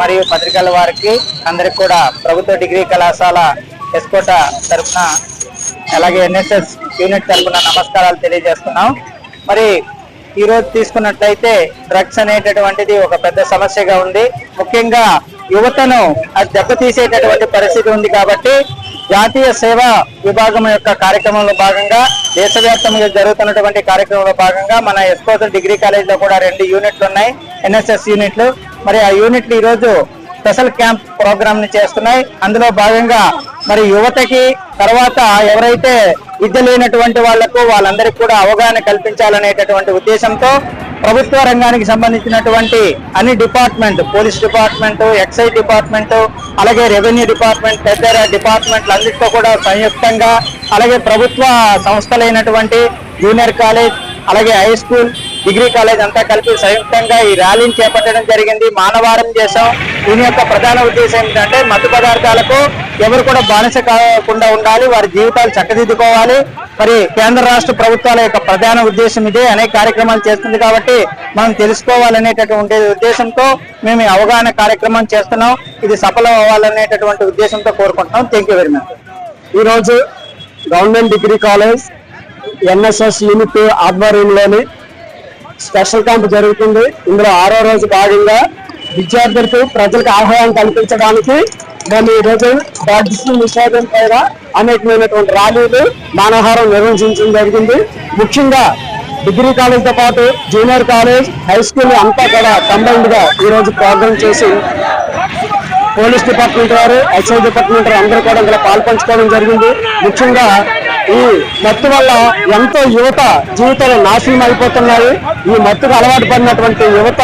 మరియు పత్రికల వారికి అందరికి కూడా ప్రభుత్వ డిగ్రీ కళాశాల ఎస్కోట తరఫున అలాగే ఎన్ఎస్ఎస్ యూనిట్ తరఫున నమస్కారాలు తెలియజేస్తున్నాం. మరి ఈ రోజు తీసుకున్నట్లయితే డ్రగ్స్ అనేటటువంటిది ఒక పెద్ద సమస్యగా ఉంది. ముఖ్యంగా యువతను అది దెబ్బతీసేటటువంటి పరిస్థితి ఉంది. కాబట్టి జాతీయ సేవా విభాగం యొక్క కార్యక్రమంలో భాగంగా దేశవ్యాప్తంగా జరుగుతున్నటువంటి కార్యక్రమంలో భాగంగా మన ఎస్కోట డిగ్రీ కాలేజ్ లో కూడా 2 యూనిట్లు ఉన్నాయి, ఎన్ఎస్ఎస్ యూనిట్లు. మరి ఆ యూనిట్లు ఈ రోజు స్పెషల్ క్యాంప్ ప్రోగ్రామ్ ని చేస్తున్నాయి. అందులో భాగంగా మరి యువతకి తర్వాత ఎవరైతే విద్య లేనటువంటి వాళ్లకు వాళ్ళందరికీ కూడా అవగాహన కల్పించాలనేటటువంటి ఉద్దేశంతో ప్రభుత్వ రంగానికి సంబంధించినటువంటి అన్ని department, police department, excise department, అలాగే రెవెన్యూ డిపార్ట్మెంట్, తదితర డిపార్ట్మెంట్లు అన్నిటితో కూడా సంయుక్తంగా, అలాగే ప్రభుత్వ సంస్థలైనటువంటి జూనియర్ కాలేజ్, అలాగే హై స్కూల్, డిగ్రీ కాలేజ్ అంతా కలిపి సంయుక్తంగా ఈ ర్యాలీని చేపట్టడం జరిగింది. మానవారం చేశాం. దీని యొక్క ప్రధాన ఉద్దేశం ఏంటంటే మత్తు పదార్థాలకు ఎవరు కూడా బానిస కాకుండా ఉండాలి, వారి జీవితాలు చక్కదిద్దుకోవాలి. మరి కేంద్ర రాష్ట్ర ప్రభుత్వాల యొక్క ప్రధాన ఉద్దేశం ఇదే. అనేక కార్యక్రమాలు చేస్తుంది కాబట్టి మనం తెలుసుకోవాలనేటటువంటి ఉద్దేశంతో మేము అవగాహన కార్యక్రమం చేస్తున్నాం. ఇది సఫలం అవ్వాలనేటటువంటి ఉద్దేశంతో కోరుకుంటున్నాం. Thank you very much. ఈరోజు government degree college NSS unit ఆధ్వర్యంలోని స్పెషల్ క్యాంప్ జరుగుతుంది. ఇందులో 6వ రోజు భాగంగా విద్యార్థులకు ప్రజలకు ఆహ్వానం కల్పించడానికి మేము ఈరోజు డ్రగ్స్ నిషేధం పైన అనేకమైనటువంటి ర్యాలీలు, మానవహారం నిర్వహించడం జరిగింది. ముఖ్యంగా డిగ్రీ కాలేజ్ తో పాటు జూనియర్ కాలేజ్, హై స్కూల్ అంతా కూడా కంబైన్డ్ గా ఈ రోజు ప్రోగ్రామ్ చేసి పోలీస్ డిపార్ట్మెంట్ వారు, ఎక్సైజ్ డిపార్ట్మెంట్ వారు అందరూ కూడా ఇందులో పాల్పంచుకోవడం జరిగింది. ముఖ్యంగా ఈ మత్తు వల్ల ఎంతో యువత జీవితాలు నాశనం అయిపోతున్నాయి. ఈ మత్తుకు అలవాటు పడినటువంటి యువత